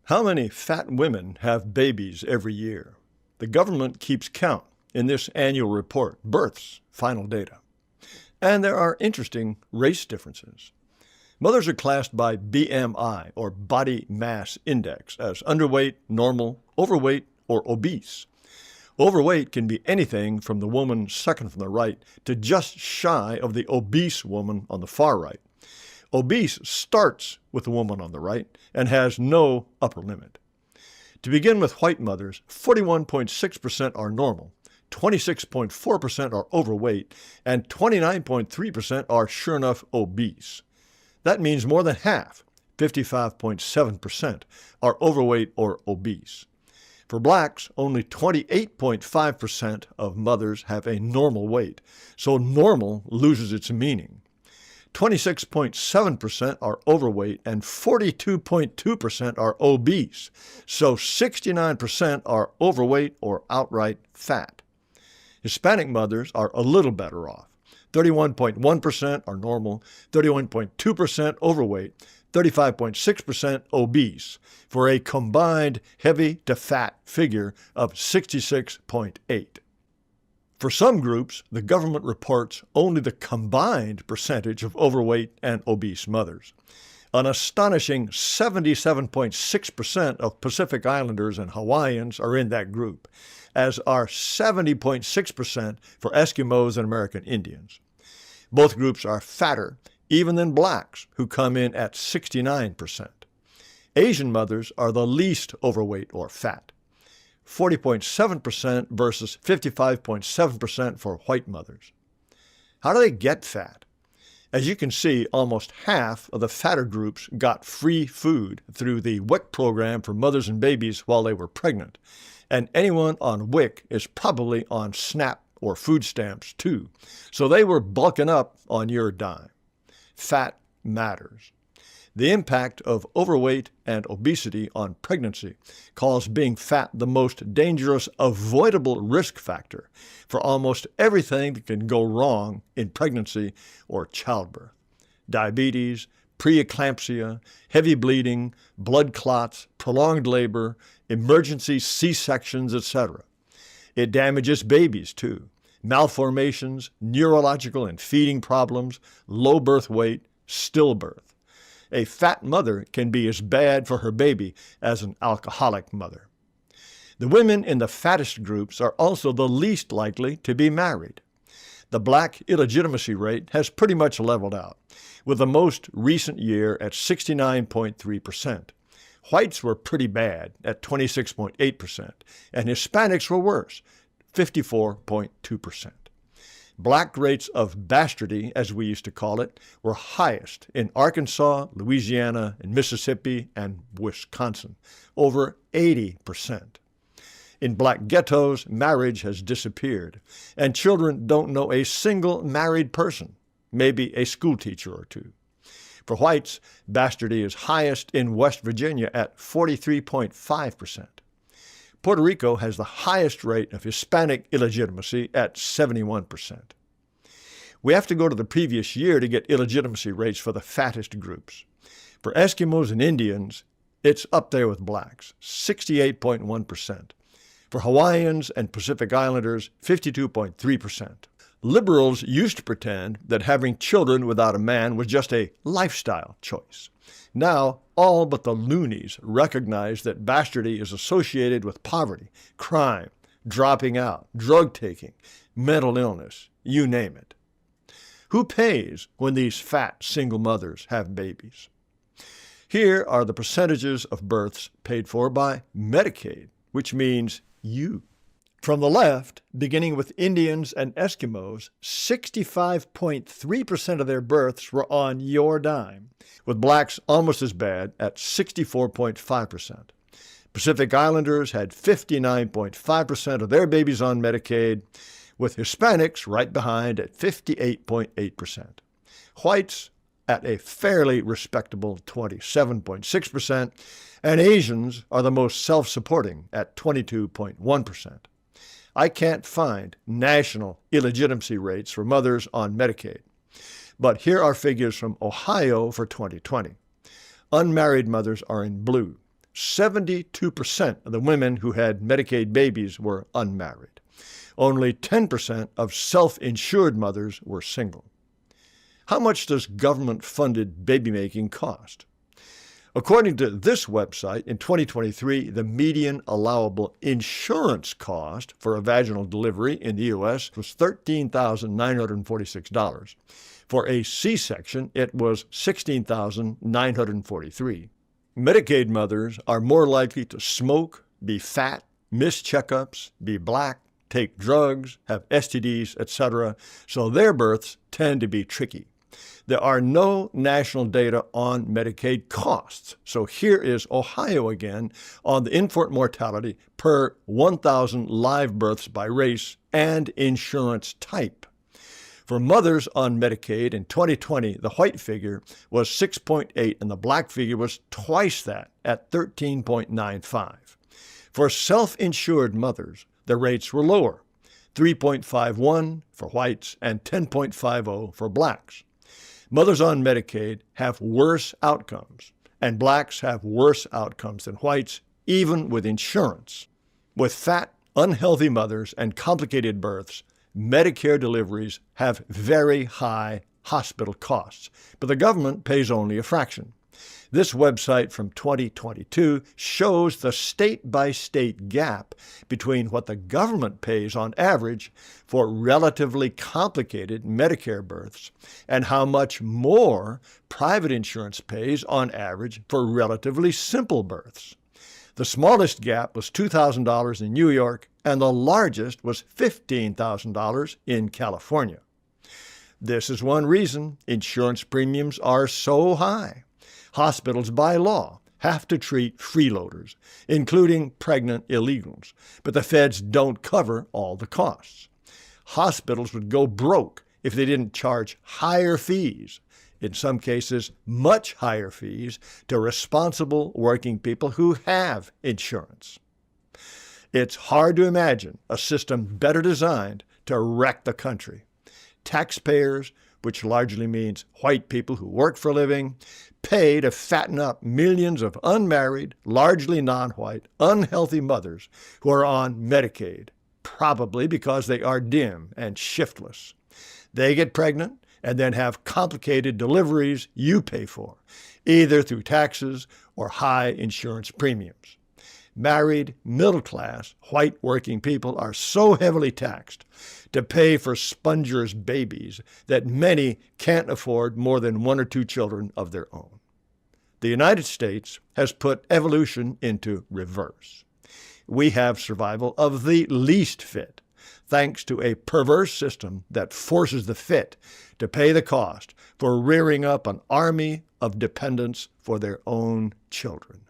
How many fat women have babies every year? The government keeps count in this annual report, Births, Final Data. And there are interesting race differences. Mothers are classed by BMI, or Body Mass Index, as underweight, normal, overweight, or obese. Overweight can be anything from the woman second from the right to just shy of the obese woman on the far right. Obese starts with the woman on the right and has no upper limit. To begin with white mothers, 41.6% are normal, 26.4% are overweight, and 29.3% are sure enough obese. That means more than half, 55.7%, are overweight or obese. For blacks, only 28.5% of mothers have a normal weight, so normal loses its meaning. 26.7% are overweight and 42.2% are obese, so 69% are overweight or outright fat. Hispanic mothers are a little better off. 31.1% are normal, 31.2% overweight, 35.6% obese, for a combined heavy to fat figure of 66.8. For some groups, the government reports only the combined percentage of overweight and obese mothers. An astonishing 77.6% of Pacific Islanders and Hawaiians are in that group, as are 70.6% for Eskimos and American Indians. Both groups are fatter even than blacks, who come in at 69%. Asian mothers are the least overweight or fat, 40.7% versus 55.7% for white mothers. How do they get fat? As you can see, almost half of the fatter groups got free food through the WIC program for mothers and babies while they were pregnant. And anyone on WIC is probably on SNAP or food stamps too. So they were bulking up on your dime. Fat matters. The impact of overweight and obesity on pregnancy calls being fat the most dangerous avoidable risk factor for almost everything that can go wrong in pregnancy or childbirth. Diabetes, preeclampsia, heavy bleeding, blood clots, prolonged labor, emergency C-sections, etc. It damages babies too. Malformations, neurological and feeding problems, low birth weight, stillbirth. A fat mother can be as bad for her baby as an alcoholic mother. The women in the fattest groups are also the least likely to be married. The black illegitimacy rate has pretty much leveled out, with the most recent year at 69.3%. Whites were pretty bad at 26.8%, and Hispanics were worse, 54.2%. Black rates of bastardy, as we used to call it, were highest in Arkansas, Louisiana, and Mississippi, and Wisconsin, over 80%. In black ghettos, marriage has disappeared, and children don't know a single married person, maybe a schoolteacher or two. For whites, bastardy is highest in West Virginia at 43.5%. Puerto Rico has the highest rate of Hispanic illegitimacy at 71%. We have to go to the previous year to get illegitimacy rates for the fattest groups. For Eskimos and Indians, it's up there with blacks, 68.1%. For Hawaiians and Pacific Islanders, 52.3%. Liberals used to pretend that having children without a man was just a lifestyle choice. Now, all but the loonies recognize that bastardy is associated with poverty, crime, dropping out, drug taking, mental illness, you name it. Who pays when these fat single mothers have babies? Here are the percentages of births paid for by Medicaid, which means you. From the left, beginning with Indians and Eskimos, 65.3% of their births were on your dime, with blacks almost as bad at 64.5%. Pacific Islanders had 59.5% of their babies on Medicaid, with Hispanics right behind at 58.8%. Whites at a fairly respectable 27.6%, and Asians are the most self-supporting at 22.1%. I can't find national illegitimacy rates for mothers on Medicaid. But here are figures from Ohio for 2020. Unmarried mothers are in blue, 72% of the women who had Medicaid babies were unmarried. Only 10% of self-insured mothers were single. How much does government-funded baby-making cost? According to this website, in 2023, the median allowable insurance cost for a vaginal delivery in the U.S. was $13,946. For a C-section, it was $16,943. Medicaid mothers are more likely to smoke, be fat, miss checkups, be black, take drugs, have STDs, etc., so their births tend to be tricky. There are no national data on Medicaid costs, so here is Ohio again on the infant mortality per 1,000 live births by race and insurance type. For mothers on Medicaid in 2020, the white figure was 6.8 and the black figure was twice that at 13.95. For self-insured mothers, the rates were lower, 3.51 for whites and 10.50 for blacks. Mothers on Medicaid have worse outcomes, and blacks have worse outcomes than whites, even with insurance. With fat, unhealthy mothers and complicated births, Medicare deliveries have very high hospital costs, but the government pays only a fraction. This website from 2022 shows the state-by-state gap between what the government pays on average for relatively complicated Medicare births and how much more private insurance pays on average for relatively simple births. The smallest gap was $2,000 in New York, and the largest was $15,000 in California. This is one reason insurance premiums are so high. Hospitals, by law, have to treat freeloaders, including pregnant illegals, but the feds don't cover all the costs. Hospitals would go broke if they didn't charge higher fees, in some cases much higher fees, to responsible working people who have insurance. It's hard to imagine a system better designed to wreck the country. Taxpayers, which largely means white people who work for a living, pay to fatten up millions of unmarried, largely non-white, unhealthy mothers who are on Medicaid, probably because they are dim and shiftless. They get pregnant and then have complicated deliveries you pay for, either through taxes or high insurance premiums. Married, middle-class, white working people are so heavily taxed to pay for spongers' babies that many can't afford more than 1 or 2 children of their own. The United States has put evolution into reverse. We have survival of the least fit, thanks to a perverse system that forces the fit to pay the cost for rearing up an army of dependents for their own children.